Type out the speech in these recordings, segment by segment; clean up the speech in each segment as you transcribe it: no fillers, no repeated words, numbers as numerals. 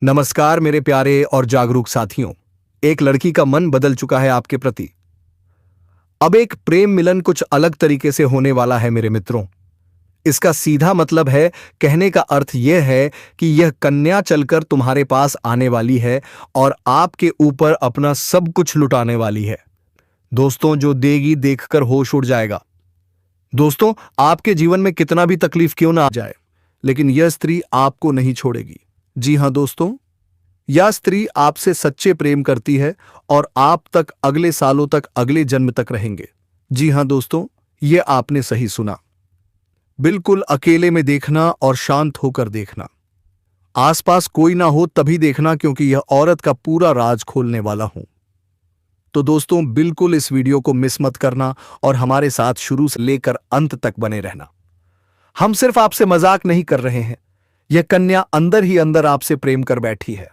नमस्कार मेरे प्यारे और जागरूक साथियों। एक लड़की का मन बदल चुका है आपके प्रति। अब एक प्रेम मिलन कुछ अलग तरीके से होने वाला है मेरे मित्रों। इसका सीधा मतलब है, कहने का अर्थ यह है कि यह कन्या चलकर तुम्हारे पास आने वाली है और आपके ऊपर अपना सब कुछ लुटाने वाली है। दोस्तों, जो देगी देखकर होश उड़ जाएगा। दोस्तों, आपके जीवन में कितना भी तकलीफ क्यों ना आ जाए, लेकिन यह स्त्री आपको नहीं छोड़ेगी। जी हां दोस्तों, यह स्त्री आपसे सच्चे प्रेम करती है और आप तक अगले सालों तक, अगले जन्म तक रहेंगे। जी हां दोस्तों, यह आपने सही सुना। बिल्कुल अकेले में देखना और शांत होकर देखना। आसपास कोई ना हो तभी देखना, क्योंकि यह औरत का पूरा राज खोलने वाला हूं। तो दोस्तों, बिल्कुल इस वीडियो को मिस मत करना और हमारे साथ शुरू से लेकर अंत तक बने रहना। हम सिर्फ आपसे मजाक नहीं कर रहे हैं। यह कन्या अंदर ही अंदर आपसे प्रेम कर बैठी है।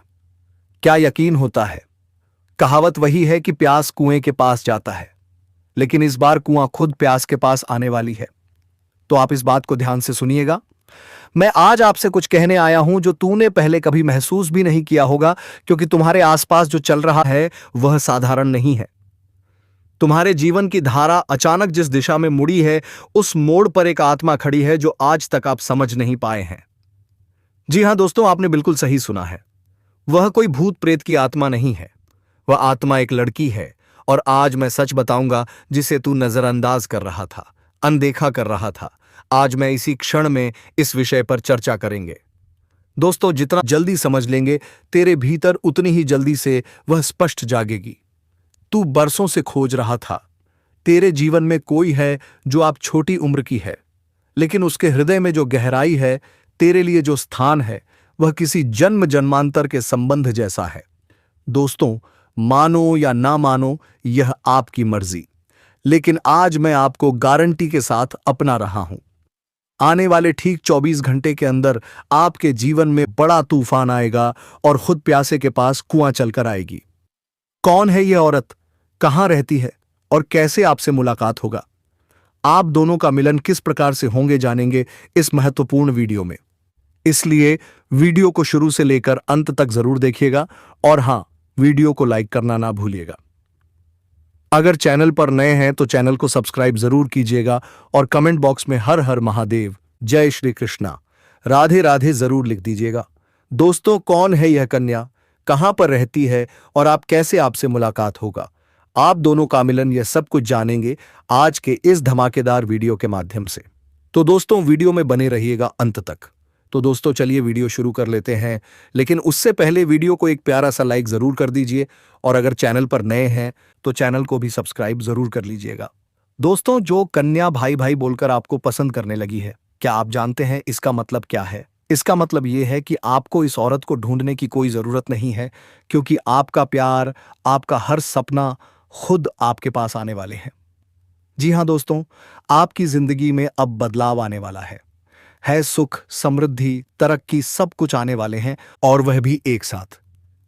क्या यकीन होता है? कहावत वही है कि प्यास कुएं के पास जाता है, लेकिन इस बार कुआं खुद प्यास के पास आने वाली है। तो आप इस बात को ध्यान से सुनिएगा। मैं आज आपसे कुछ कहने आया हूं जो तूने पहले कभी महसूस भी नहीं किया होगा, क्योंकि तुम्हारे आसपास जो चल रहा है वह साधारण नहीं है। तुम्हारे जीवन की धारा अचानक जिस दिशा में मुड़ी है, उस मोड़ पर एक आत्मा खड़ी है जो आज तक आप समझ नहीं पाए हैं। जी हां दोस्तों, आपने बिल्कुल सही सुना है। वह कोई भूत प्रेत की आत्मा नहीं है। वह आत्मा एक लड़की है, और आज मैं सच बताऊंगा जिसे तू नजरअंदाज कर रहा था, अनदेखा कर रहा था। आज मैं इसी क्षण में इस विषय पर चर्चा करेंगे। दोस्तों, जितना जल्दी समझ लेंगे, तेरे भीतर उतनी ही जल्दी से वह स्पष्ट जागेगी। तू बरसों से खोज रहा था। तेरे जीवन में कोई है जो आप छोटी उम्र की है, लेकिन उसके हृदय में जो गहराई है, तेरे लिए जो स्थान है, वह किसी जन्म जन्मांतर के संबंध जैसा है। दोस्तों, मानो या ना मानो, यह आपकी मर्जी, लेकिन आज मैं आपको गारंटी के साथ अपना रहा हूं। आने वाले ठीक 24 घंटे के अंदर आपके जीवन में बड़ा तूफान आएगा और खुद प्यासे के पास कुआं चलकर आएगी। कौन है यह औरत, कहां रहती है और कैसे आपसे मुलाकात होगा? आप दोनों का मिलन किस प्रकार से होंगे, जानेंगे इस महत्वपूर्ण वीडियो में। इसलिए वीडियो को शुरू से लेकर अंत तक जरूर देखिएगा, और हां, वीडियो को लाइक करना ना भूलिएगा। अगर चैनल पर नए हैं तो चैनल को सब्सक्राइब जरूर कीजिएगा और कमेंट बॉक्स में हर हर महादेव, जय श्री कृष्णा, राधे राधे जरूर लिख दीजिएगा। दोस्तों, कौन है यह कन्या, कहां पर रहती है और आप कैसे आपसे मुलाकात होगा? आप दोनों का मिलन, यह सब कुछ जानेंगे आज के इस धमाकेदार वीडियो के माध्यम से। तो दोस्तों, वीडियो में बने रहिएगा अंत तक। तो दोस्तों, चलिए वीडियो शुरू कर लेते हैं, लेकिन उससे पहले वीडियो को एक प्यारा सा लाइक जरूर कर दीजिए, और अगर चैनल पर नए हैं तो चैनल को भी सब्सक्राइब जरूर कर लीजिएगा। दोस्तों, जो कन्या भाई भाई बोलकर आपको पसंद करने लगी है, क्या आप जानते हैं इसका मतलब क्या है? इसका मतलब यह है कि आपको इस औरत को ढूंढने की कोई जरूरत नहीं है, क्योंकि आपका प्यार, आपका हर सपना खुद आपके पास आने वाले हैं। जी हां दोस्तों, आपकी जिंदगी में अब बदलाव आने वाला है। सुख, समृद्धि, तरक्की, सब कुछ आने वाले हैं, और वह भी एक साथ।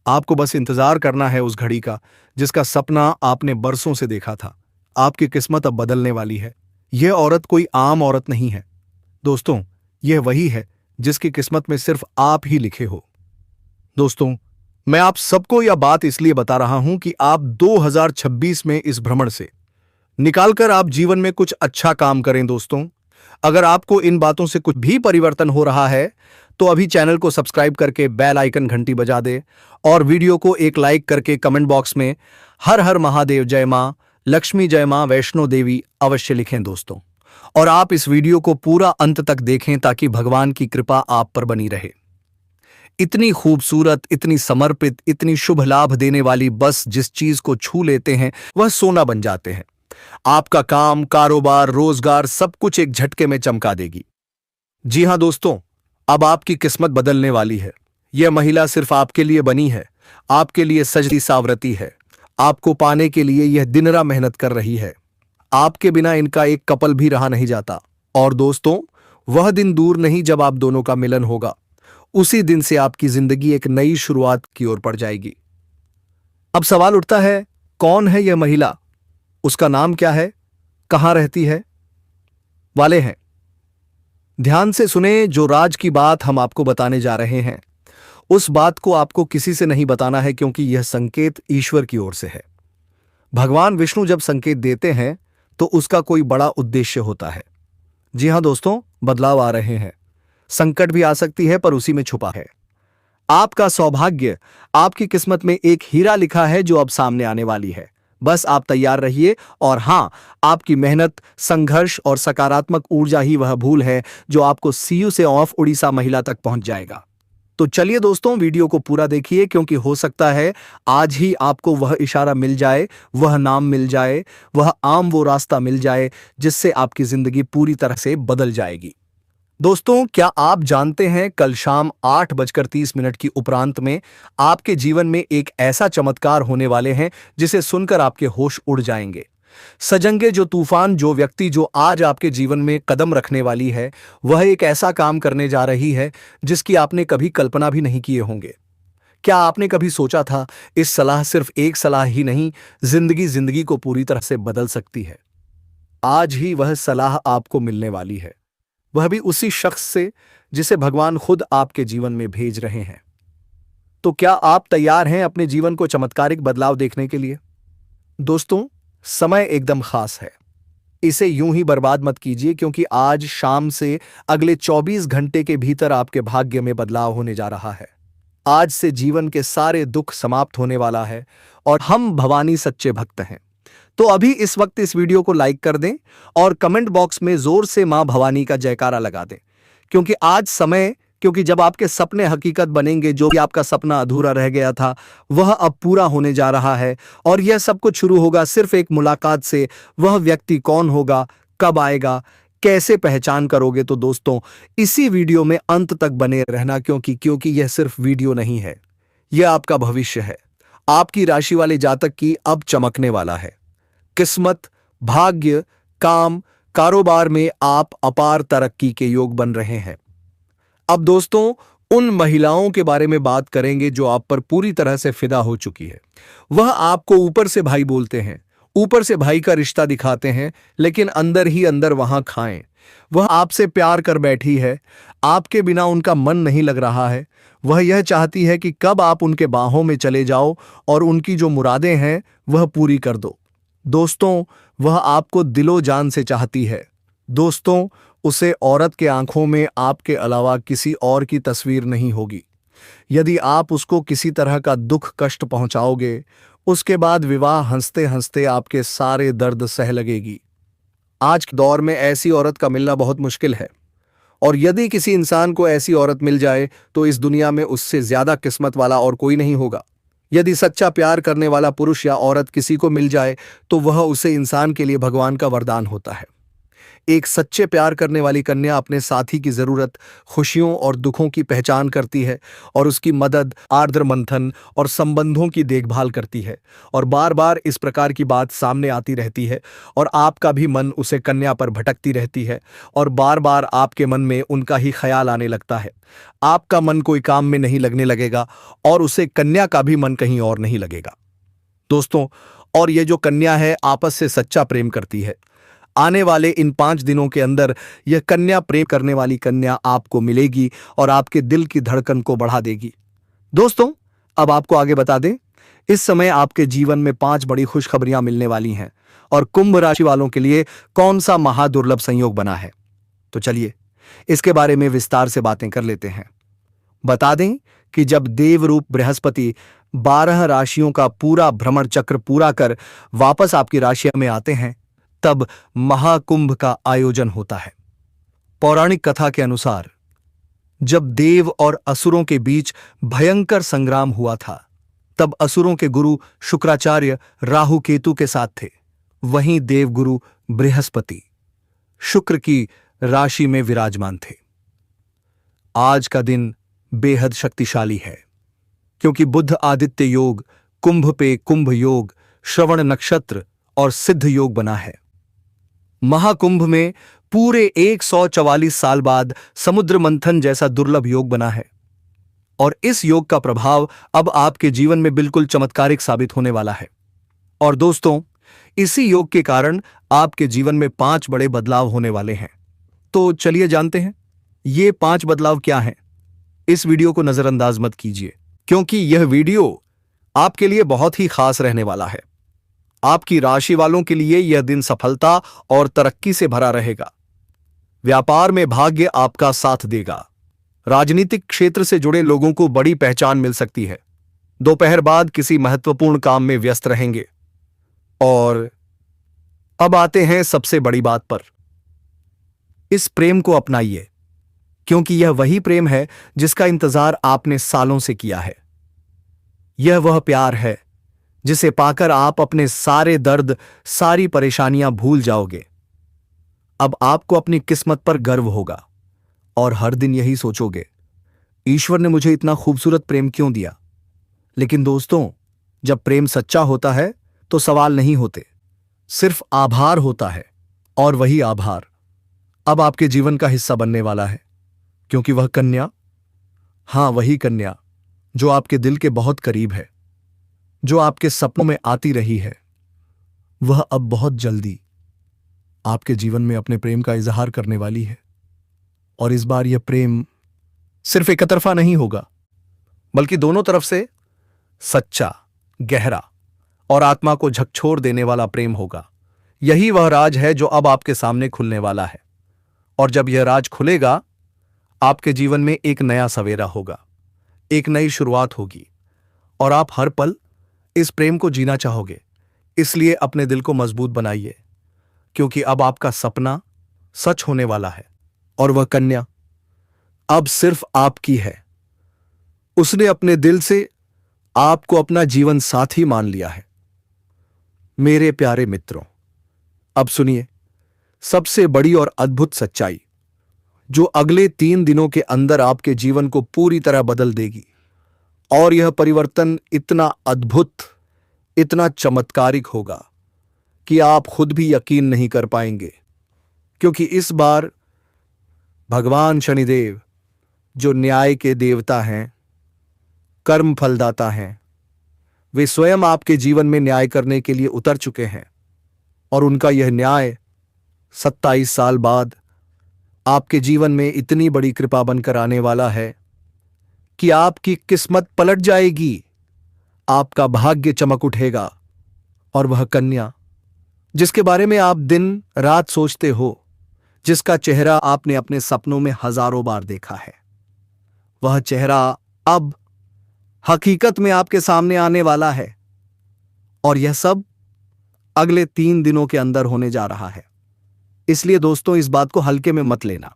आपको बस इंतजार करना है उस घड़ी का जिसका सपना आपने बरसों से देखा था। आपकी किस्मत अब बदलने वाली है। यह औरत कोई आम औरत नहीं है दोस्तों, यह वही है जिसकी किस्मत में सिर्फ आप ही लिखे हो। दोस्तों, मैं आप सबको यह बात इसलिए बता रहा हूं कि आप 2026 में इस भ्रमण से निकालकर आप जीवन में कुछ अच्छा काम करें। दोस्तों, अगर आपको इन बातों से कुछ भी परिवर्तन हो रहा है तो अभी चैनल को सब्सक्राइब करके बेल आइकन घंटी बजा दे, और वीडियो को एक लाइक करके कमेंट बॉक्स में हर हर महादेव, जय मां लक्ष्मी, जय मां वैष्णो देवी अवश्य लिखें दोस्तों। और आप इस वीडियो को पूरा अंत तक देखें ताकि भगवान की कृपा आप पर बनी रहे। इतनी खूबसूरत, इतनी समर्पित, इतनी शुभ लाभ देने वाली, बस जिस चीज को छू लेते हैं वह सोना बन जाते हैं। आपका काम, कारोबार, रोजगार, सब कुछ एक झटके में चमका देगी। जी हां दोस्तों, अब आपकी किस्मत बदलने वाली है। यह महिला सिर्फ आपके लिए बनी है, आपके लिए सजती सावरती है। आपको पाने के लिए यह दिन रात मेहनत कर रही है। आपके बिना इनका एक कपल भी रहा नहीं जाता। और दोस्तों, वह दिन दूर नहीं जब आप दोनों का मिलन होगा। उसी दिन से आपकी जिंदगी एक नई शुरुआत की ओर पड़ जाएगी। अब सवाल उठता है, कौन है यह महिला, उसका नाम क्या है, कहां रहती है? वाले हैं, ध्यान से सुने। जो राज की बात हम आपको बताने जा रहे हैं, उस बात को आपको किसी से नहीं बताना है, क्योंकि यह संकेत ईश्वर की ओर से है। भगवान विष्णु जब संकेत देते हैं तो उसका कोई बड़ा उद्देश्य होता है। जी हां दोस्तों, बदलाव आ रहे हैं। संकट भी आ सकती है, पर उसी में छुपा है आपका सौभाग्य। आपकी किस्मत में एक हीरा लिखा है जो अब सामने आने वाली है। बस आप तैयार रहिए। और हां, आपकी मेहनत, संघर्ष और सकारात्मक ऊर्जा ही वह भूल है जो आपको सीयू से ऑफ उड़ीसा महिला तक पहुंच जाएगा। तो चलिए दोस्तों, वीडियो को पूरा देखिए, क्योंकि हो सकता है आज ही आपको वह इशारा मिल जाए, वह नाम मिल जाए, वह आम वो रास्ता मिल जाए जिससे आपकी जिंदगी पूरी तरह से बदल जाएगी। दोस्तों, क्या आप जानते हैं कल शाम 8:30 की उपरांत में आपके जीवन में एक ऐसा चमत्कार होने वाले हैं जिसे सुनकर आपके होश उड़ जाएंगे। सजंगे जो तूफान, जो व्यक्ति जो आज आपके जीवन में कदम रखने वाली है, वह एक ऐसा काम करने जा रही है जिसकी आपने कभी कल्पना भी नहीं किए होंगे। क्या आपने कभी सोचा था इस सलाह सिर्फ एक सलाह ही नहीं, जिंदगी को पूरी तरह से बदल सकती है। आज ही वह सलाह आपको मिलने वाली है, वह भी उसी शख्स से जिसे भगवान खुद आपके जीवन में भेज रहे हैं। तो क्या आप तैयार हैं अपने जीवन को चमत्कारिक बदलाव देखने के लिए? दोस्तों, समय एकदम खास है। इसे यूं ही बर्बाद मत कीजिए, क्योंकि आज शाम से अगले 24 घंटे के भीतर आपके भाग्य में बदलाव होने जा रहा है। आज से जीवन के सारे दुख समाप्त होने वाला है और हम भवानी सच्चे भक्त हैं। तो अभी इस वक्त इस वीडियो को लाइक कर दें और कमेंट बॉक्स में जोर से मां भवानी का जयकारा लगा दें, क्योंकि जब आपके सपने हकीकत बनेंगे, जो भी आपका सपना अधूरा रह गया था वह अब पूरा होने जा रहा है। और यह सब कुछ शुरू होगा सिर्फ एक मुलाकात से। वह व्यक्ति कौन होगा, कब आएगा, कैसे पहचान करोगे? तो दोस्तों, इसी वीडियो में अंत तक बने रहना, क्योंकि यह सिर्फ वीडियो नहीं है, यह आपका भविष्य है। आपकी राशि वाले जातक की अब चमकने वाला है। किस्मत, भाग्य, काम, कारोबार में आप अपार तरक्की के योग बन रहे हैं। अब दोस्तों, उन महिलाओं के बारे में बात करेंगे जो आप पर पूरी तरह से फिदा हो चुकी है। वह आपको ऊपर से भाई बोलते हैं, ऊपर से भाई का रिश्ता दिखाते हैं, लेकिन अंदर ही अंदर वहां खाएं। वह आपसे प्यार कर बैठी है, आपके बिना उनका मन नहीं लग रहा है। वह यह चाहती है कि कब आप उनके बाहों में चले जाओ और उनकी जो मुरादें हैं वह पूरी कर दो। दोस्तों, वह आपको दिलो जान से चाहती है। दोस्तों, उसे औरत के आंखों में आपके अलावा किसी और की तस्वीर नहीं होगी। यदि आप उसको किसी तरह का दुख कष्ट पहुंचाओगे, उसके बाद विवाह हंसते हंसते आपके सारे दर्द सह लगेगी। आज के दौर में ऐसी औरत का मिलना बहुत मुश्किल है, और यदि किसी इंसान को ऐसी औरत मिल जाए तो इस दुनिया में उससे ज्यादा किस्मत वाला और कोई नहीं होगा। यदि सच्चा प्यार करने वाला पुरुष या औरत किसी को मिल जाए तो वह उसे इंसान के लिए भगवान का वरदान होता है। एक सच्चे प्यार करने वाली कन्या अपने साथी की जरूरत, खुशियों और दुखों की पहचान करती है और उसकी मदद, आर्द्र मंथन और संबंधों की देखभाल करती है। और बार बार इस प्रकार की बात सामने आती रहती है और आपका भी मन उसे कन्या पर भटकती रहती है और बार बार आपके मन में उनका ही ख्याल आने लगता है। आपका मन कोई काम में नहीं लगने लगेगा और उसे कन्या का भी मन कहीं और नहीं लगेगा। दोस्तों, और ये जो कन्या है आपस से सच्चा प्रेम करती है। आने वाले इन 5 दिनों के अंदर यह कन्या, प्रेम करने वाली कन्या आपको मिलेगी और आपके दिल की धड़कन को बढ़ा देगी। दोस्तों, अब आपको आगे बता दें, इस समय आपके जीवन में 5 बड़ी खुशखबरियां मिलने वाली हैं और कुंभ राशि वालों के लिए कौन सा महादुर्लभ संयोग बना है। तो चलिए इसके बारे में विस्तार से बातें कर लेते हैं। बता दें कि जब देवरूप बृहस्पति 12 राशियों का पूरा भ्रमण चक्र पूरा कर वापस आपकी राशि में आते हैं, तब महाकुंभ का आयोजन होता है। पौराणिक कथा के अनुसार जब देव और असुरों के बीच भयंकर संग्राम हुआ था, तब असुरों के गुरु शुक्राचार्य राहु केतु के साथ थे। वहीं देवगुरु बृहस्पति शुक्र की राशि में विराजमान थे। आज का दिन बेहद शक्तिशाली है, क्योंकि बुध आदित्य योग कुंभ पे कुंभ योग, श्रवण नक्षत्र और सिद्ध योग बना है। महाकुंभ में पूरे 144 साल बाद समुद्र मंथन जैसा दुर्लभ योग बना है और इस योग का प्रभाव अब आपके जीवन में बिल्कुल चमत्कारिक साबित होने वाला है। और दोस्तों, इसी योग के कारण आपके जीवन में 5 बड़े बदलाव होने वाले हैं। तो चलिए जानते हैं ये 5 बदलाव क्या हैं। इस वीडियो को नजरअंदाज मत कीजिए, क्योंकि यह वीडियो आपके लिए बहुत ही खास रहने वाला है। आपकी राशि वालों के लिए यह दिन सफलता और तरक्की से भरा रहेगा। व्यापार में भाग्य आपका साथ देगा। राजनीतिक क्षेत्र से जुड़े लोगों को बड़ी पहचान मिल सकती है। दोपहर बाद किसी महत्वपूर्ण काम में व्यस्त रहेंगे। और अब आते हैं सबसे बड़ी बात पर। इस प्रेम को अपनाइए, क्योंकि यह वही प्रेम है जिसका इंतजार आपने सालों से किया है। यह वह प्यार है जिसे पाकर आप अपने सारे दर्द, सारी परेशानियां भूल जाओगे। अब आपको अपनी किस्मत पर गर्व होगा और हर दिन यही सोचोगे, ईश्वर ने मुझे इतना खूबसूरत प्रेम क्यों दिया। लेकिन दोस्तों, जब प्रेम सच्चा होता है तो सवाल नहीं होते, सिर्फ आभार होता है। और वही आभार अब आपके जीवन का हिस्सा बनने वाला है, क्योंकि वह कन्या, हां वही कन्या जो आपके दिल के बहुत करीब है, जो आपके सपनों में आती रही है, वह अब बहुत जल्दी आपके जीवन में अपने प्रेम का इजहार करने वाली है। और इस बार यह प्रेम सिर्फ एक तरफा नहीं होगा, बल्कि दोनों तरफ से सच्चा, गहरा और आत्मा को झकझोर देने वाला प्रेम होगा। यही वह राज है जो अब आपके सामने खुलने वाला है। और जब यह राज खुलेगा, आपके जीवन में एक नया सवेरा होगा, एक नई शुरुआत होगी, और आप हर पल इस प्रेम को जीना चाहोगे। इसलिए अपने दिल को मजबूत बनाइए, क्योंकि अब आपका सपना सच होने वाला है। और वह कन्या अब सिर्फ आपकी है। उसने अपने दिल से आपको अपना जीवन साथी मान लिया है। मेरे प्यारे मित्रों, अब सुनिए सबसे बड़ी और अद्भुत सच्चाई, जो अगले 3 दिनों के अंदर आपके जीवन को पूरी तरह बदल देगी। और यह परिवर्तन इतना अद्भुत, इतना चमत्कारिक होगा कि आप खुद भी यकीन नहीं कर पाएंगे। क्योंकि इस बार भगवान शनिदेव, जो न्याय के देवता हैं, कर्म फलदाता हैं, वे स्वयं आपके जीवन में न्याय करने के लिए उतर चुके हैं। और उनका यह न्याय 27 साल बाद आपके जीवन में इतनी बड़ी कृपा बनकर आने वाला है कि आपकी किस्मत पलट जाएगी, आपका भाग्य चमक उठेगा। और वह कन्या जिसके बारे में आप दिन रात सोचते हो, जिसका चेहरा आपने अपने सपनों में हजारों बार देखा है, वह चेहरा अब हकीकत में आपके सामने आने वाला है। और यह सब अगले 3 दिनों के अंदर होने जा रहा है। इसलिए दोस्तों, इस बात को हल्के में मत लेना,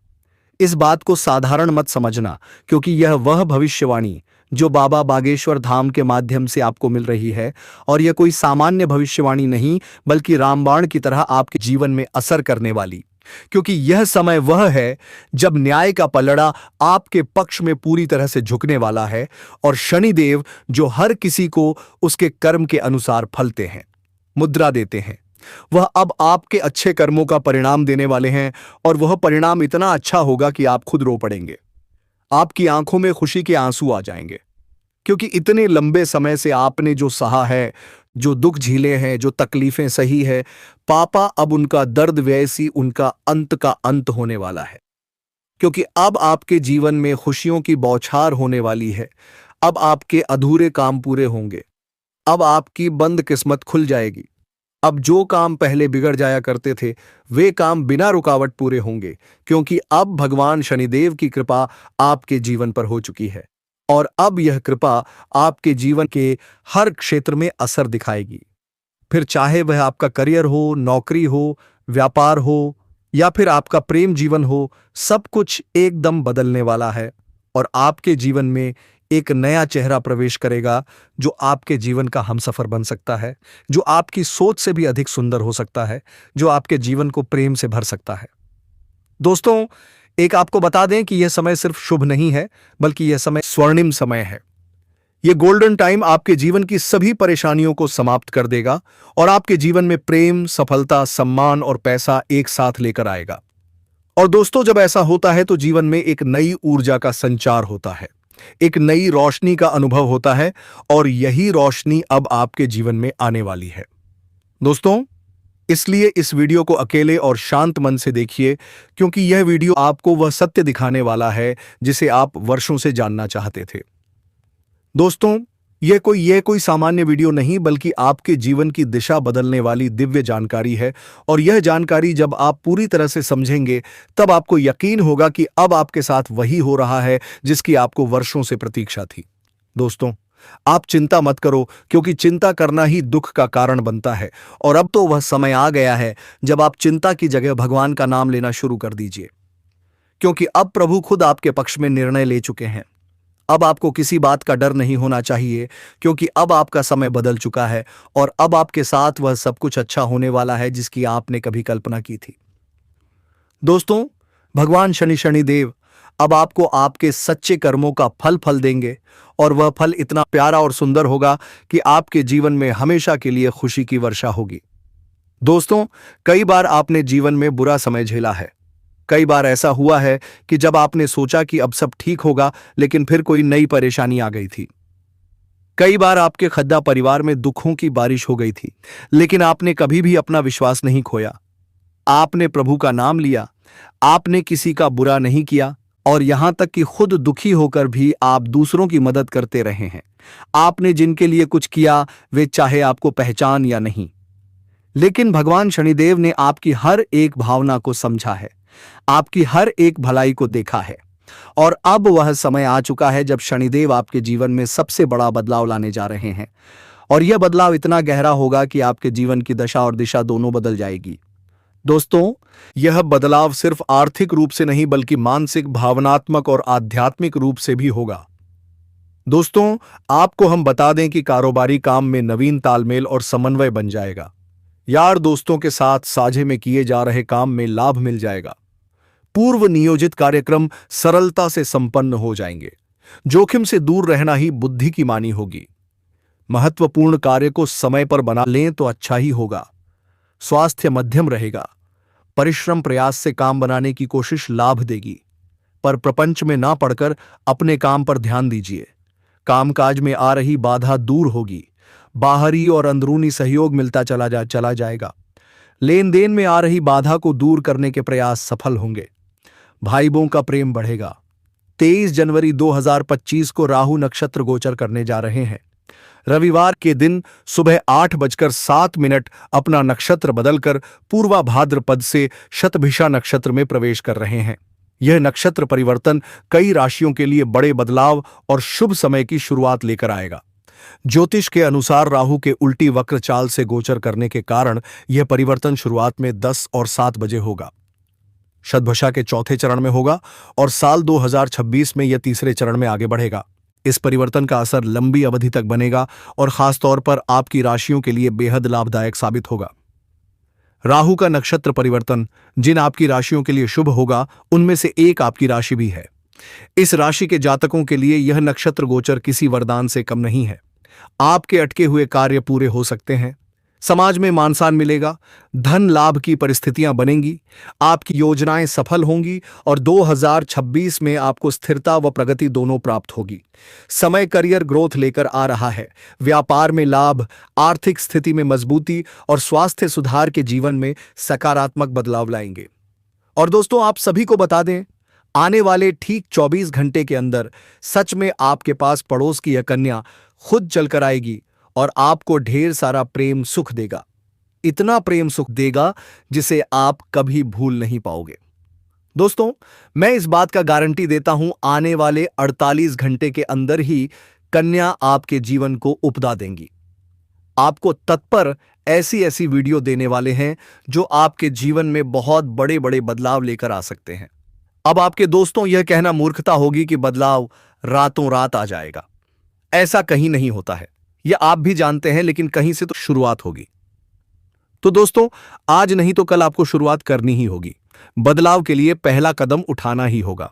इस बात को साधारण मत समझना, क्योंकि यह वह भविष्यवाणी जो बाबा बागेश्वर धाम के माध्यम से आपको मिल रही है। और यह कोई सामान्य भविष्यवाणी नहीं, बल्कि रामबाण की तरह आपके जीवन में असर करने वाली। क्योंकि यह समय वह है जब न्याय का पलड़ा आपके पक्ष में पूरी तरह से झुकने वाला है। और शनिदेव, जो हर किसी को उसके कर्म के अनुसार फलते हैं, मुद्रा देते हैं, वह अब आपके अच्छे कर्मों का परिणाम देने वाले हैं। और वह परिणाम इतना अच्छा होगा कि आप खुद रो पड़ेंगे। आपकी आंखों में खुशी के आंसू आ जाएंगे, क्योंकि इतने लंबे समय से आपने जो सहा है, जो दुख झीले हैं, जो तकलीफें सही है, पापा अब उनका दर्द वैसी उनका अंत का अंत होने वाला है। क्योंकि अब आपके जीवन में खुशियों की बौछार होने वाली है। अब आपके अधूरे काम पूरे होंगे। अब आपकी बंद किस्मत खुल जाएगी। अब जो काम पहले बिगड़ जाया करते थे, वे काम बिना रुकावट पूरे होंगे, क्योंकि अब भगवान शनिदेव की कृपा आपके जीवन पर हो चुकी है। और अब यह कृपा आपके जीवन के हर क्षेत्र में असर दिखाएगी। फिर चाहे वह आपका करियर हो, नौकरी हो, व्यापार हो, या फिर आपका प्रेम जीवन हो, सब कुछ एकदम बदलने वाला है। और आपके जीवन में एक नया चेहरा प्रवेश करेगा, जो आपके जीवन का हमसफर बन सकता है, जो आपकी सोच से भी अधिक सुंदर हो सकता है, जो आपके जीवन को प्रेम से भर सकता है। दोस्तों, एक आपको बता दें कि यह समय सिर्फ शुभ नहीं है, बल्कि यह समय स्वर्णिम समय है। यह गोल्डन टाइम आपके जीवन की सभी परेशानियों को समाप्त कर देगा और आपके जीवन में प्रेम, सफलता, सम्मान और पैसा एक साथ लेकर आएगा। और दोस्तों, जब ऐसा होता है तो जीवन में एक नई ऊर्जा का संचार होता है, एक नई रोशनी का अनुभव होता है, और यही रोशनी अब आपके जीवन में आने वाली है। दोस्तों, इसलिए इस वीडियो को अकेले और शांत मन से देखिए, क्योंकि यह वीडियो आपको वह सत्य दिखाने वाला है जिसे आप वर्षों से जानना चाहते थे। दोस्तों, यह कोई सामान्य वीडियो नहीं, बल्कि आपके जीवन की दिशा बदलने वाली दिव्य जानकारी है। और यह जानकारी जब आप पूरी तरह से समझेंगे, तब आपको यकीन होगा कि अब आपके साथ वही हो रहा है जिसकी आपको वर्षों से प्रतीक्षा थी। दोस्तों, आप चिंता मत करो, क्योंकि चिंता करना ही दुख का कारण बनता है। और अब तो वह समय आ गया है जब आप चिंता की जगह भगवान का नाम लेना शुरू कर दीजिए, क्योंकि अब प्रभु खुद आपके पक्ष में निर्णय ले चुके हैं। अब आपको किसी बात का डर नहीं होना चाहिए, क्योंकि अब आपका समय बदल चुका है और अब आपके साथ वह सब कुछ अच्छा होने वाला है जिसकी आपने कभी कल्पना की थी। दोस्तों, भगवान शनिदेव अब आपको आपके सच्चे कर्मों का फल देंगे, और वह फल इतना प्यारा और सुंदर होगा कि आपके जीवन में हमेशा के लिए खुशी की वर्षा होगी। दोस्तों, कई बार आपने जीवन में बुरा समय झेला है। कई बार ऐसा हुआ है कि जब आपने सोचा कि अब सब ठीक होगा, लेकिन फिर कोई नई परेशानी आ गई थी। कई बार आपके खद्दा परिवार में दुखों की बारिश हो गई थी, लेकिन आपने कभी भी अपना विश्वास नहीं खोया। आपने प्रभु का नाम लिया, आपने किसी का बुरा नहीं किया, और यहां तक कि खुद दुखी होकर भी आप दूसरों की मदद करते रहे हैं। आपने जिनके लिए कुछ किया, वे चाहे आपको पहचान या नहीं, लेकिन भगवान शनिदेव ने आपकी हर एक भावना को समझा है, आपकी हर एक भलाई को देखा है। और अब वह समय आ चुका है जब शनिदेव आपके जीवन में सबसे बड़ा बदलाव लाने जा रहे हैं। और यह बदलाव इतना गहरा होगा कि आपके जीवन की दशा और दिशा दोनों बदल जाएगी। दोस्तों, यह बदलाव सिर्फ आर्थिक रूप से नहीं, बल्कि मानसिक, भावनात्मक और आध्यात्मिक रूप से भी होगा। दोस्तों, आपको हम बता दें कि कारोबारी काम में नवीन तालमेल और समन्वय बन जाएगा। यार दोस्तों के साथ साझे में किए जा रहे काम में लाभ मिल जाएगा। पूर्व नियोजित कार्यक्रम सरलता से संपन्न हो जाएंगे। जोखिम से दूर रहना ही बुद्धि की मानी होगी। महत्वपूर्ण कार्य को समय पर बना लें तो अच्छा ही होगा। स्वास्थ्य मध्यम रहेगा। परिश्रम प्रयास से काम बनाने की कोशिश लाभ देगी, पर प्रपंच में ना पड़कर अपने काम पर ध्यान दीजिए। कामकाज में आ रही बाधा दूर होगी। बाहरी और अंदरूनी सहयोग मिलता चला जाएगा। लेन देन में आ रही बाधा को दूर करने के प्रयास सफल होंगे। भाई बहनों का प्रेम बढ़ेगा। 23 जनवरी 2025 को राहु नक्षत्र गोचर करने जा रहे हैं। रविवार के दिन सुबह 8:07 अपना नक्षत्र बदलकर पूर्वा भाद्रपद से शतभिषा नक्षत्र में प्रवेश कर रहे हैं। यह नक्षत्र परिवर्तन कई राशियों के लिए बड़े बदलाव और शुभ समय की शुरुआत लेकर आएगा। ज्योतिष के अनुसार राहु के उल्टी वक्र चाल से गोचर करने के कारण यह परिवर्तन शुरुआत में 10 और 7 बजे होगा। शतभिषा के चौथे चरण में होगा और साल 2026 में यह तीसरे चरण में आगे बढ़ेगा। इस परिवर्तन का असर लंबी अवधि तक बनेगा और खासतौर पर आपकी राशियों के लिए बेहद लाभदायक साबित होगा। राहु का नक्षत्र परिवर्तन जिन आपकी राशियों के लिए शुभ होगा, उनमें से एक आपकी राशि भी है। इस राशि के जातकों के लिए यह नक्षत्र गोचर किसी वरदान से कम नहीं है। आपके अटके हुए कार्य पूरे हो सकते हैं। समाज में मान सम्मान मिलेगा। धन लाभ की परिस्थितियां बनेंगी। आपकी योजनाएं सफल होंगी और 2026 में आपको स्थिरता व प्रगति दोनों प्राप्त होगी। समय करियर ग्रोथ लेकर आ रहा है। व्यापार में लाभ, आर्थिक स्थिति में मजबूती और स्वास्थ्य सुधार के जीवन में सकारात्मक बदलाव लाएंगे। और दोस्तों, आप सभी को बता दें, आने वाले ठीक 24 घंटे के अंदर सच में आपके पास पड़ोस की यह कन्या खुद चलकर आएगी और आपको ढेर सारा प्रेम सुख देगा। इतना प्रेम सुख देगा जिसे आप कभी भूल नहीं पाओगे। दोस्तों, मैं इस बात का गारंटी देता हूं, आने वाले 48 घंटे के अंदर ही कन्या आपके जीवन को उपदा देंगी। आपको तत्पर ऐसी वीडियो देने वाले हैं जो आपके जीवन में बहुत बड़े बड़े बदलाव लेकर आ सकते हैं। अब आपके दोस्तों, यह कहना मूर्खता होगी कि बदलाव रातों रात आ जाएगा। ऐसा कहीं नहीं होता है। यह आप भी जानते हैं, लेकिन कहीं से तो शुरुआत होगी। तो दोस्तों, आज नहीं तो कल आपको शुरुआत करनी ही होगी। बदलाव के लिए पहला कदम उठाना ही होगा।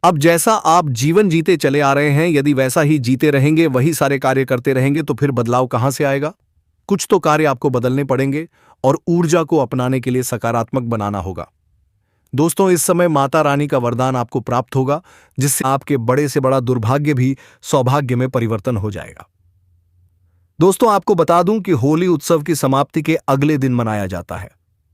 अब जैसा आप जीवन जीते चले आ रहे हैं, यदि वैसा ही जीते रहेंगे, वही सारे कार्य करते रहेंगे, तो फिर बदलाव कहां से आएगा? कुछ तो कार्य आपको बदलने पड़ेंगे और ऊर्जा को अपनाने के लिए सकारात्मक बनाना होगा। दोस्तों, इस समय माता रानी का वरदान आपको प्राप्त होगा, जिससे आपके बड़े से बड़ा दुर्भाग्य भी सौभाग्य में परिवर्तन हो जाएगा। दोस्तों, आपको बता दूं कि होली उत्सव की समाप्ति के अगले दिन मनाया जाता है।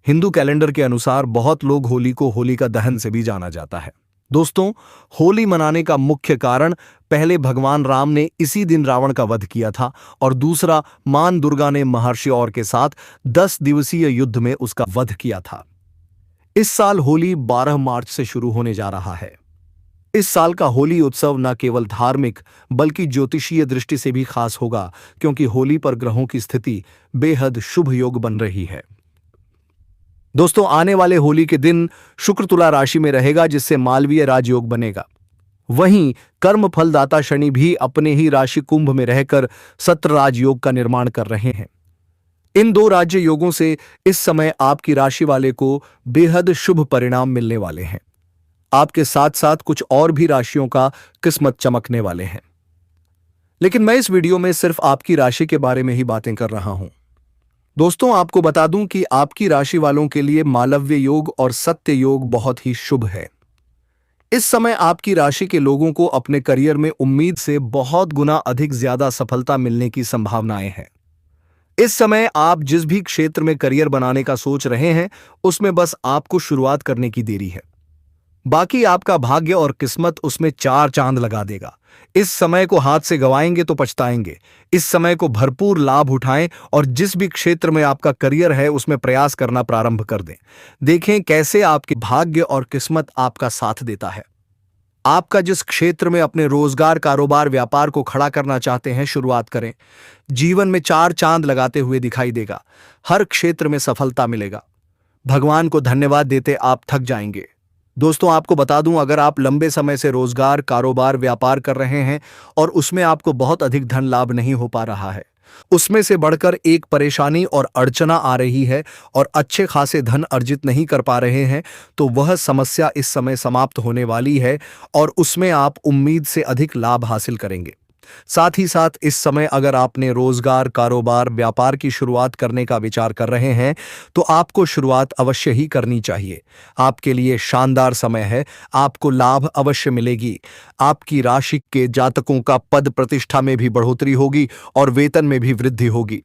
हिंदू कैलेंडर के अनुसार बहुत लोग होली को होलिका दहन से भी जाना जाता है। दोस्तों, होली मनाने का मुख्य कारण पहले भगवान राम ने इसी दिन रावण का वध किया था और दूसरा मां दुर्गा ने महर्षि और के साथ 10 दिवसीय युद्ध में उसका वध किया था। इस साल होली 12 मार्च से शुरू होने जा रहा है। इस साल का होली उत्सव न केवल धार्मिक बल्कि ज्योतिषीय दृष्टि से भी खास होगा, क्योंकि होली पर ग्रहों की स्थिति बेहद शुभ योग बन रही है। दोस्तों, आने वाले होली के दिन शुक्र तुला राशि में रहेगा, जिससे मालवीय राजयोग बनेगा। वहीं कर्म फलदाता शनि भी अपने ही राशि कुंभ में रहकर सत्र राजयोग का निर्माण कर रहे हैं। इन दो राज्य योगों से इस समय आपकी राशि वाले को बेहद शुभ परिणाम मिलने वाले हैं। आपके साथ साथ कुछ और भी राशियों का किस्मत चमकने वाले हैं। लेकिन मैं इस वीडियो में सिर्फ आपकी राशि के बारे में ही बातें कर रहा हूं। दोस्तों, आपको बता दूं कि आपकी राशि वालों के लिए मालव्य योग और सत्य योग बहुत ही शुभ है। इस समय आपकी राशि के लोगों को अपने करियर में उम्मीद से बहुत गुना अधिक ज्यादा सफलता मिलने की संभावनाएं हैं। इस समय आप जिस भी क्षेत्र में करियर बनाने का सोच रहे हैं, उसमें बस आपको शुरुआत करने की देरी है। बाकी आपका भाग्य और किस्मत उसमें 4 चांद लगा देगा। इस समय को हाथ से गंवाएंगे तो पछताएंगे। इस समय को भरपूर लाभ उठाएं और जिस भी क्षेत्र में आपका करियर है उसमें प्रयास करना प्रारंभ कर दें। देखें कैसे आपके भाग्य और किस्मत आपका साथ देता है। आपका जिस क्षेत्र में अपने रोजगार, कारोबार, व्यापार को खड़ा करना चाहते हैं, शुरुआत करें। जीवन में 4 चांद लगाते हुए दिखाई देगा। हर क्षेत्र में सफलता मिलेगा। भगवान को धन्यवाद देते आप थक जाएंगे। दोस्तों, आपको बता दूं, अगर आप लंबे समय से रोजगार, कारोबार, व्यापार कर रहे हैं और उसमें आपको बहुत अधिक धन लाभ नहीं हो पा रहा है, उसमें से बढ़कर एक परेशानी और अड़चना आ रही है और अच्छे खासे धन अर्जित नहीं कर पा रहे हैं, तो वह समस्या इस समय समाप्त होने वाली है और उसमें आप उम्मीद से अधिक लाभ हासिल करेंगे। साथ ही साथ इस समय अगर आपने रोजगार, कारोबार, व्यापार की शुरुआत करने का विचार कर रहे हैं, तो आपको शुरुआत अवश्य ही करनी चाहिए। आपके लिए शानदार समय है। आपको लाभ अवश्य मिलेगी। आपकी राशि के जातकों का पद प्रतिष्ठा में भी बढ़ोतरी होगी और वेतन में भी वृद्धि होगी।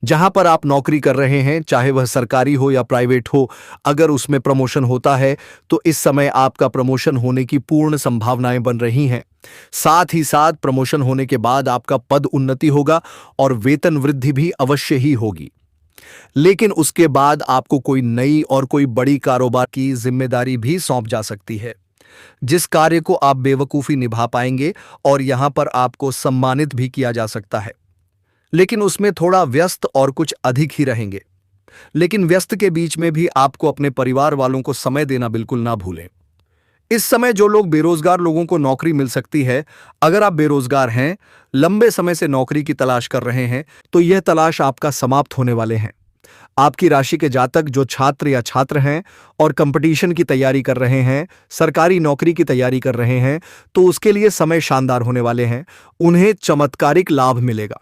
जहां पर आप नौकरी कर रहे हैं, चाहे वह सरकारी हो या प्राइवेट हो, अगर उसमें प्रमोशन होता है तो इस समय आपका प्रमोशन होने की पूर्ण संभावनाएं बन रही हैं। साथ ही साथ प्रमोशन होने के बाद आपका पद उन्नति होगा और वेतन वृद्धि भी अवश्य ही होगी। लेकिन उसके बाद आपको कोई नई और कोई बड़ी कारोबार की जिम्मेदारी भी सौंप जा सकती है, जिस कार्य को आप बेवकूफी निभा पाएंगे और यहां पर आपको सम्मानित भी किया जा सकता है। लेकिन उसमें थोड़ा व्यस्त और कुछ अधिक ही रहेंगे। लेकिन व्यस्त के बीच में भी आपको अपने परिवार वालों को समय देना बिल्कुल ना भूलें। इस समय जो लोग बेरोजगार लोगों को नौकरी मिल सकती है, अगर आप बेरोजगार हैं, लंबे समय से नौकरी की तलाश कर रहे हैं, तो यह तलाश आपका समाप्त होने वाले हैं। आपकी राशि के जातक जो छात्र या छात्र हैं और कंपटीशन की तैयारी कर रहे हैं, सरकारी नौकरी की तैयारी कर रहे हैं, तो उसके लिए समय शानदार होने वाले हैं। उन्हें चमत्कारिक लाभ मिलेगा।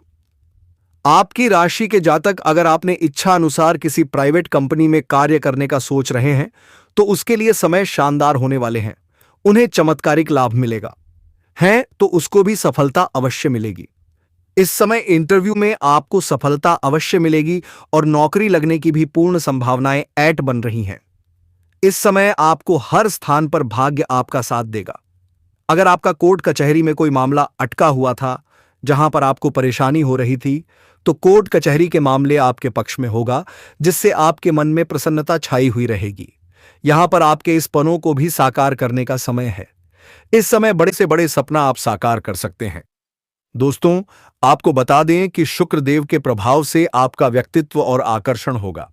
आपकी राशि के जातक अगर आपने इच्छा अनुसार किसी प्राइवेट कंपनी में कार्य करने का सोच रहे हैं, तो उसके लिए समय शानदार होने वाले हैं। उन्हें चमत्कारिक लाभ मिलेगा है तो उसको भी सफलता अवश्य मिलेगी। इस समय इंटरव्यू में आपको सफलता अवश्य मिलेगी और नौकरी लगने की भी पूर्ण संभावनाएं ऐट बन रही हैं। इस समय आपको हर स्थान पर भाग्य आपका साथ देगा। अगर आपका कोर्ट कचहरी में कोई मामला अटका हुआ था, जहां पर आपको परेशानी हो रही थी, तो कोर्ट कचहरी के मामले आपके पक्ष में होगा, जिससे आपके मन में प्रसन्नता छाई हुई रहेगी। यहां पर आपके इस पनों को भी साकार करने का समय है। इस समय बड़े से बड़े सपना आप साकार कर सकते हैं। दोस्तों, आपको बता दें कि शुक्र देव के प्रभाव से आपका व्यक्तित्व और आकर्षण होगा।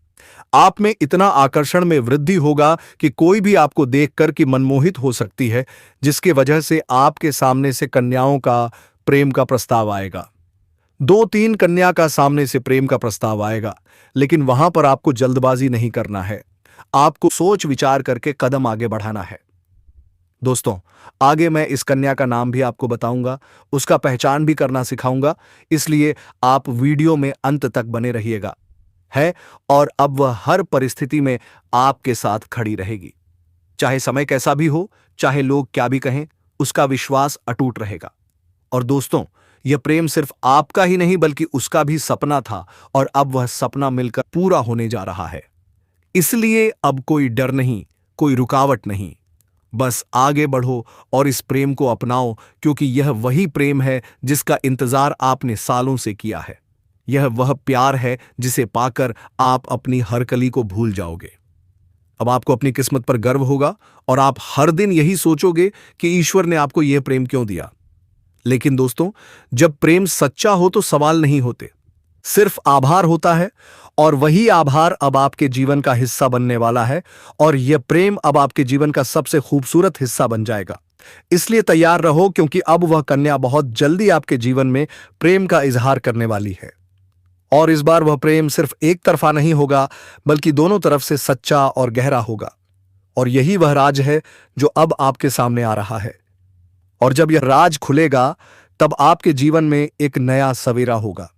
आप में इतना आकर्षण में वृद्धि होगा कि कोई भी आपको देखकर कि मनमोहित हो सकती है, जिसके वजह से आपके सामने से कन्याओं का प्रेम का प्रस्ताव आएगा। 2-3 कन्या का सामने से प्रेम का प्रस्ताव आएगा, लेकिन वहां पर आपको जल्दबाजी नहीं करना है। आपको सोच विचार करके कदम आगे बढ़ाना है। दोस्तों, आगे मैं इस कन्या का नाम भी आपको बताऊंगा, उसका पहचान भी करना सिखाऊंगा, इसलिए आप वीडियो में अंत तक बने रहिएगा है। और अब वह हर परिस्थिति में आपके साथ खड़ी रहेगी। चाहे समय कैसा भी हो, चाहे लोग क्या भी कहें, उसका विश्वास अटूट रहेगा। और दोस्तों, यह प्रेम सिर्फ आपका ही नहीं बल्कि उसका भी सपना था और अब वह सपना मिलकर पूरा होने जा रहा है। इसलिए अब कोई डर नहीं, कोई रुकावट नहीं। बस आगे बढ़ो और इस प्रेम को अपनाओ, क्योंकि यह वही प्रेम है जिसका इंतजार आपने सालों से किया है। यह वह प्यार है जिसे पाकर आप अपनी हर कली को भूल जाओगे। अब आपको अपनी किस्मत पर गर्व होगा और आप हर दिन यही सोचोगे कि ईश्वर ने आपको यह प्रेम क्यों दिया। लेकिन दोस्तों, जब प्रेम सच्चा हो तो सवाल नहीं होते, सिर्फ आभार होता है। और वही आभार अब आपके जीवन का हिस्सा बनने वाला है और यह प्रेम अब आपके जीवन का सबसे खूबसूरत हिस्सा बन जाएगा। इसलिए तैयार रहो, क्योंकि अब वह कन्या बहुत जल्दी आपके जीवन में प्रेम का इजहार करने वाली है। और इस बार वह प्रेम सिर्फ एक तरफा नहीं होगा, बल्कि दोनों तरफ से सच्चा और गहरा होगा। और यही वह राज है जो अब आपके सामने आ रहा है। और जब यह राज खुलेगा, तब आपके जीवन में एक नया सवेरा होगा,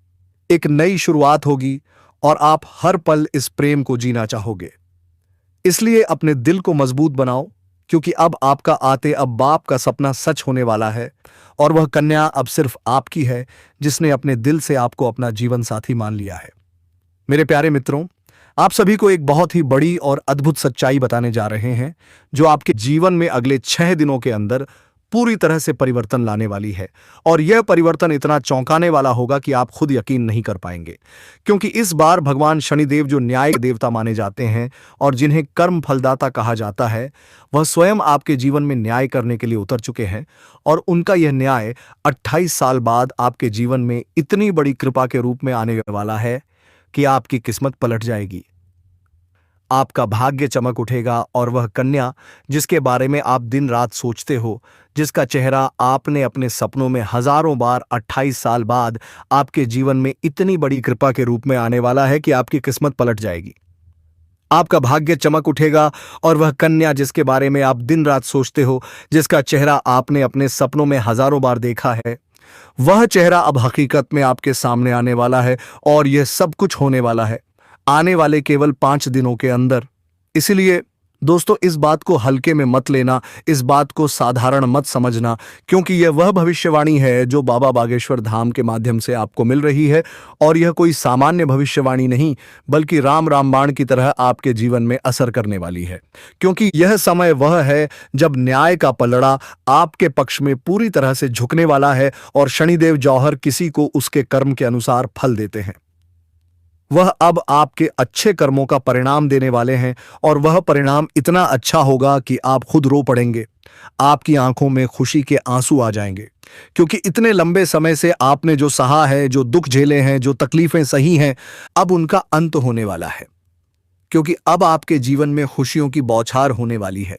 एक नई शुरुआत होगी और आप हर पल इस प्रेम को जीना चाहोगे। इसलिए अपने दिल को मजबूत बनाओ, क्योंकि अब आपका आते अब बाप का सपना सच होने वाला है। और वह कन्या अब सिर्फ आपकी है, जिसने अपने दिल से आपको अपना जीवन साथी मान लिया है। मेरे प्यारे मित्रों, आप सभी को एक बहुत ही बड़ी और अद्भुत सच्चाई बताने जा रहे हैं, जो आपके जीवन में अगले 6 दिनों के अंदर पूरी तरह से परिवर्तन लाने वाली है। और यह परिवर्तन इतना चौंकाने वाला होगा कि आप खुद यकीन नहीं कर पाएंगे, क्योंकि इस बार भगवान शनिदेव, जो न्याय के देवता माने जाते हैं और जिन्हें कर्म फलदाता कहा जाता है, वह स्वयं आपके जीवन में न्याय करने के लिए उतर चुके हैं। और उनका यह न्याय 28 साल बाद आपके जीवन में इतनी बड़ी कृपा के रूप में आने वाला है कि आपकी किस्मत पलट जाएगी। आपका भाग्य चमक उठेगा और वह कन्या जिसके बारे में आप दिन रात सोचते हो, जिसका चेहरा आपने अपने सपनों में हजारों बार 28 साल बाद आपके जीवन में इतनी बड़ी कृपा के रूप में आने वाला है कि आपकी किस्मत पलट जाएगी। आपका भाग्य चमक उठेगा और वह कन्या जिसके बारे में आप दिन रात सोचते हो, जिसका चेहरा आपने अपने सपनों में हजारों बार देखा है, वह चेहरा अब हकीकत में आपके सामने आने वाला है। और यह सब कुछ होने वाला है आने वाले केवल 5 दिनों के अंदर। इसलिए दोस्तों, इस बात को हल्के में मत लेना, इस बात को साधारण मत समझना, क्योंकि यह वह भविष्यवाणी है जो बाबा बागेश्वर धाम के माध्यम से आपको मिल रही है। और यह कोई सामान्य भविष्यवाणी नहीं, बल्कि राम रामबाण की तरह आपके जीवन में असर करने वाली है। क्योंकि यह समय वह है जब न्याय का पलड़ा आपके पक्ष में पूरी तरह से झुकने वाला है और शनिदेव जौहर किसी को उसके कर्म के अनुसार फल देते हैं। वह अब आपके अच्छे कर्मों का परिणाम देने वाले हैं और वह परिणाम इतना अच्छा होगा कि आप खुद रो पड़ेंगे। आपकी आंखों में खुशी के आंसू आ जाएंगे, क्योंकि इतने लंबे समय से आपने जो सहा है, जो दुख झेले हैं, जो तकलीफें सही हैं, अब उनका अंत होने वाला है। क्योंकि अब आपके जीवन में खुशियों की बौछार होने वाली है।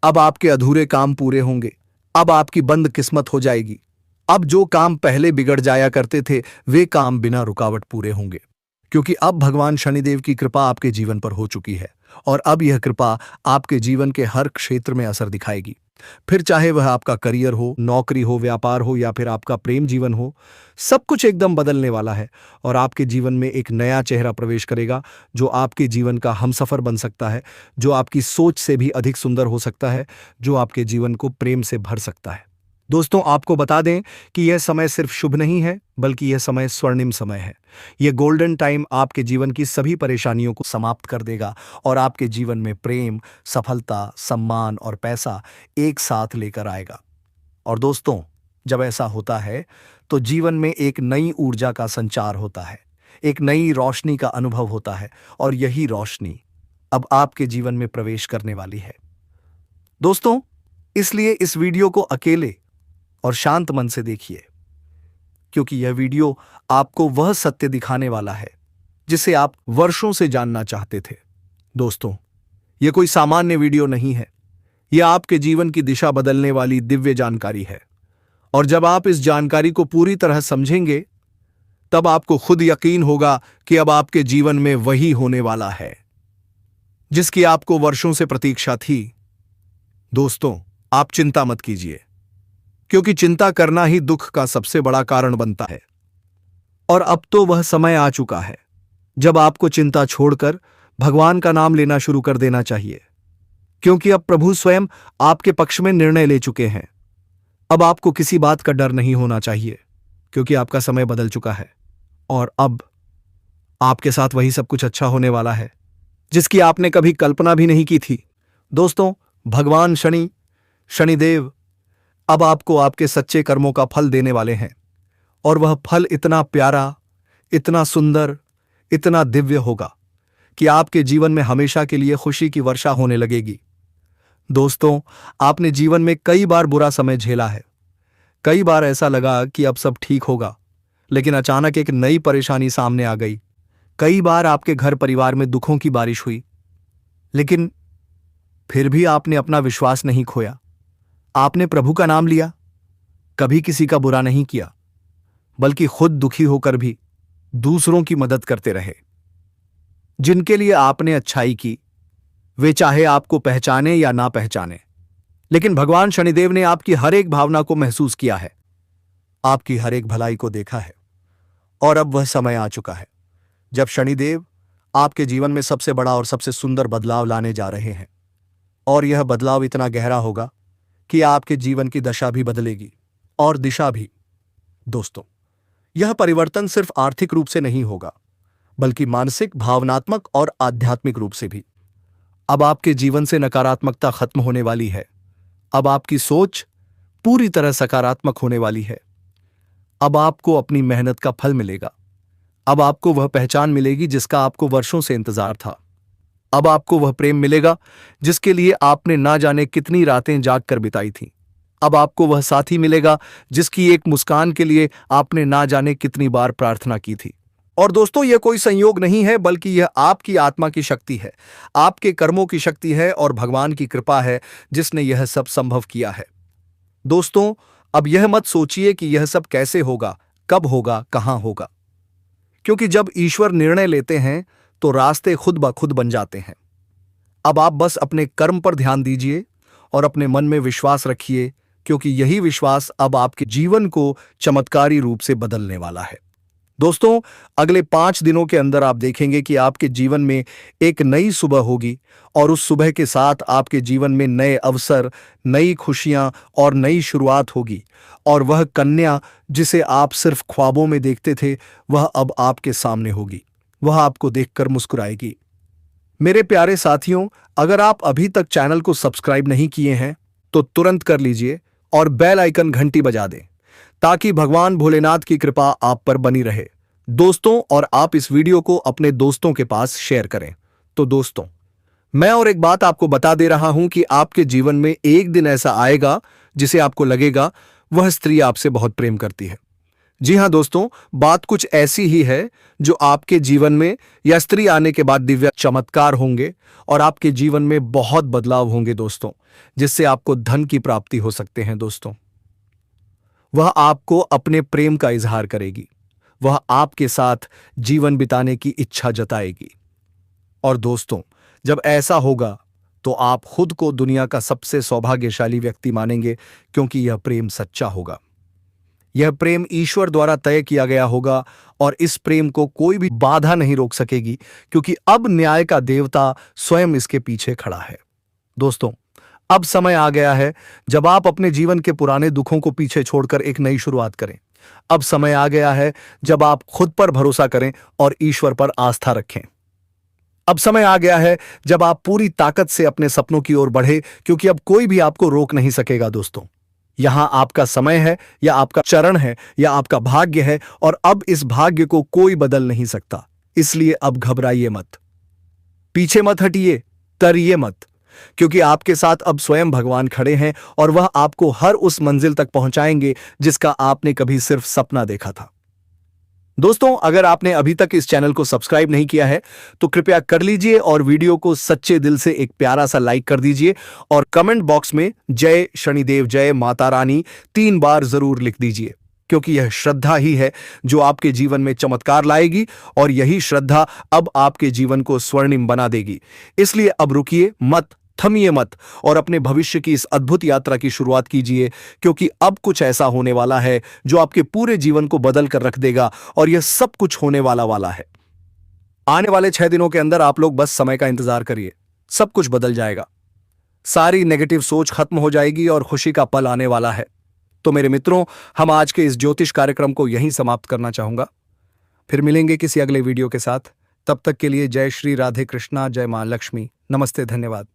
अब आपके अधूरे काम पूरे होंगे, अब आपकी बंद किस्मत हो जाएगी। अब जो काम पहले बिगड़ जाया करते थे, वे काम बिना रुकावट पूरे होंगे, क्योंकि अब भगवान शनिदेव की कृपा आपके जीवन पर हो चुकी है। और अब यह कृपा आपके जीवन के हर क्षेत्र में असर दिखाएगी। फिर चाहे वह आपका करियर हो, नौकरी हो, व्यापार हो या फिर आपका प्रेम जीवन हो, सब कुछ एकदम बदलने वाला है। और आपके जीवन में एक नया चेहरा प्रवेश करेगा, जो आपके जीवन का हमसफर बन सकता है, जो आपकी सोच से भी अधिक सुंदर हो सकता है, जो आपके जीवन को प्रेम से भर सकता है। दोस्तों, आपको बता दें कि यह समय सिर्फ शुभ नहीं है, बल्कि यह समय स्वर्णिम समय है। यह गोल्डन टाइम आपके जीवन की सभी परेशानियों को समाप्त कर देगा और आपके जीवन में प्रेम, सफलता, सम्मान और पैसा एक साथ लेकर आएगा। और दोस्तों, जब ऐसा होता है तो जीवन में एक नई ऊर्जा का संचार होता है, एक नई रोशनी का अनुभव होता है और यही रोशनी अब आपके जीवन में प्रवेश करने वाली है। दोस्तों, इसलिए इस वीडियो को अकेले और शांत मन से देखिए, क्योंकि यह वीडियो आपको वह सत्य दिखाने वाला है जिसे आप वर्षों से जानना चाहते थे। दोस्तों, यह कोई सामान्य वीडियो नहीं है, यह आपके जीवन की दिशा बदलने वाली दिव्य जानकारी है। और जब आप इस जानकारी को पूरी तरह समझेंगे, तब आपको खुद यकीन होगा कि अब आपके जीवन में वही होने वाला है जिसकी आपको वर्षों से प्रतीक्षा थी। दोस्तों, आप चिंता मत कीजिए, क्योंकि चिंता करना ही दुख का सबसे बड़ा कारण बनता है। और अब तो वह समय आ चुका है जब आपको चिंता छोड़कर भगवान का नाम लेना शुरू कर देना चाहिए, क्योंकि अब प्रभु स्वयं आपके पक्ष में निर्णय ले चुके हैं। अब आपको किसी बात का डर नहीं होना चाहिए, क्योंकि आपका समय बदल चुका है और अब आपके साथ वही सब कुछ अच्छा होने वाला है जिसकी आपने कभी कल्पना भी नहीं की थी। दोस्तों, भगवान शनिदेव अब आपको आपके सच्चे कर्मों का फल देने वाले हैं और वह फल इतना प्यारा, इतना सुंदर, इतना दिव्य होगा कि आपके जीवन में हमेशा के लिए खुशी की वर्षा होने लगेगी। दोस्तों, आपने जीवन में कई बार बुरा समय झेला है। कई बार ऐसा लगा कि अब सब ठीक होगा, लेकिन अचानक एक नई परेशानी सामने आ गई। कई बार आपके घर परिवार में दुखों की बारिश हुई, लेकिन फिर भी आपने अपना विश्वास नहीं खोया। आपने प्रभु का नाम लिया, कभी किसी का बुरा नहीं किया, बल्कि खुद दुखी होकर भी दूसरों की मदद करते रहे। जिनके लिए आपने अच्छाई की, वे चाहे आपको पहचाने या ना पहचाने, लेकिन भगवान शनिदेव ने आपकी हर एक भावना को महसूस किया है, आपकी हर एक भलाई को देखा है। और अब वह समय आ चुका है जब शनिदेव आपके जीवन में सबसे बड़ा और सबसे सुंदर बदलाव लाने जा रहे हैं। और यह बदलाव इतना गहरा होगा कि आपके जीवन की दशा भी बदलेगी और दिशा भी। दोस्तों, यह परिवर्तन सिर्फ आर्थिक रूप से नहीं होगा, बल्कि मानसिक, भावनात्मक और आध्यात्मिक रूप से भी। अब आपके जीवन से नकारात्मकता खत्म होने वाली है। अब आपकी सोच पूरी तरह सकारात्मक होने वाली है। अब आपको अपनी मेहनत का फल मिलेगा। अब आपको वह पहचान मिलेगी जिसका आपको वर्षों से इंतजार था। अब आपको वह प्रेम मिलेगा जिसके लिए आपने ना जाने कितनी रातें जाग कर बिताई थीं। अब आपको वह साथी मिलेगा जिसकी एक मुस्कान के लिए आपने ना जाने कितनी बार प्रार्थना की थी। और दोस्तों, यह कोई संयोग नहीं है, बल्कि यह आपकी आत्मा की शक्ति है, आपके कर्मों की शक्ति है और भगवान की कृपा है जिसने यह सब संभव किया है। दोस्तों, अब यह मत सोचिए कि यह सब कैसे होगा, कब होगा, कहां होगा, क्योंकि जब ईश्वर निर्णय लेते हैं तो रास्ते खुद ब खुद बन जाते हैं। अब आप बस अपने कर्म पर ध्यान दीजिए और अपने मन में विश्वास रखिए, क्योंकि यही विश्वास अब आपके जीवन को चमत्कारी रूप से बदलने वाला है। दोस्तों, अगले 5 दिनों के अंदर आप देखेंगे कि आपके जीवन में एक नई सुबह होगी और उस सुबह के साथ आपके जीवन में नए अवसर, नई खुशियां और नई शुरुआत होगी। और वह कन्या जिसे आप सिर्फ ख्वाबों में देखते थे, वह अब आपके सामने होगी। वह आपको देखकर मुस्कुराएगी। मेरे प्यारे साथियों, अगर आप अभी तक चैनल को सब्सक्राइब नहीं किए हैं तो तुरंत कर लीजिए और बेल आइकन घंटी बजा दें, ताकि भगवान भोलेनाथ की कृपा आप पर बनी रहे। दोस्तों, और आप इस वीडियो को अपने दोस्तों के पास शेयर करें। तो दोस्तों, मैं और एक बात आपको बता दे रहा हूं कि आपके जीवन में एक दिन ऐसा आएगा जिसे आपको लगेगा वह स्त्री आपसे बहुत प्रेम करती है। जी हां दोस्तों, बात कुछ ऐसी ही है जो आपके जीवन में या स्त्री आने के बाद दिव्य चमत्कार होंगे और आपके जीवन में बहुत बदलाव होंगे दोस्तों, जिससे आपको धन की प्राप्ति हो सकते हैं। दोस्तों, वह आपको अपने प्रेम का इजहार करेगी, वह आपके साथ जीवन बिताने की इच्छा जताएगी। और दोस्तों, जब ऐसा होगा तो आप खुद को दुनिया का सबसे सौभाग्यशाली व्यक्ति मानेंगे, क्योंकि यह प्रेम सच्चा होगा। यह प्रेम ईश्वर द्वारा तय किया गया होगा और इस प्रेम को कोई भी बाधा नहीं रोक सकेगी, क्योंकि अब न्याय का देवता स्वयं इसके पीछे खड़ा है। दोस्तों, अब समय आ गया है जब आप अपने जीवन के पुराने दुखों को पीछे छोड़कर एक नई शुरुआत करें। अब समय आ गया है जब आप खुद पर भरोसा करें और ईश्वर पर आस्था रखें। अब समय आ गया है जब आप पूरी ताकत से अपने सपनों की ओर बढ़े, क्योंकि अब कोई भी आपको रोक नहीं सकेगा। दोस्तों, यहां आपका समय है या आपका चरण है या आपका भाग्य है, और अब इस भाग्य को कोई बदल नहीं सकता। इसलिए अब घबराइए मत, पीछे मत हटिए, तरिए मत, क्योंकि आपके साथ अब स्वयं भगवान खड़े हैं और वह आपको हर उस मंजिल तक पहुंचाएंगे जिसका आपने कभी सिर्फ सपना देखा था। दोस्तों, अगर आपने अभी तक इस चैनल को सब्सक्राइब नहीं किया है तो कृपया कर लीजिए और वीडियो को सच्चे दिल से एक प्यारा सा लाइक कर दीजिए और कमेंट बॉक्स में जय शनिदेव, जय माता रानी 3 बार जरूर लिख दीजिए, क्योंकि यह श्रद्धा ही है जो आपके जीवन में चमत्कार लाएगी और यही श्रद्धा अब आपके जीवन को स्वर्णिम बना देगी। इसलिए अब रुकिए मत, थमिए मत और अपने भविष्य की इस अद्भुत यात्रा की शुरुआत कीजिए, क्योंकि अब कुछ ऐसा होने वाला है जो आपके पूरे जीवन को बदल कर रख देगा और यह सब कुछ होने वाला है। आने वाले 6 दिनों के अंदर आप लोग बस समय का इंतजार करिए, सब कुछ बदल जाएगा। सारी नेगेटिव सोच खत्म हो जाएगी और खुशी का पल आने वाला है। तो मेरे मित्रों, हम आज के इस ज्योतिष कार्यक्रम को यहीं समाप्त करना चाहूंगा। फिर मिलेंगे किसी अगले वीडियो के साथ। तब तक के लिए जय श्री राधे कृष्णा, जय मां लक्ष्मी, नमस्ते, धन्यवाद।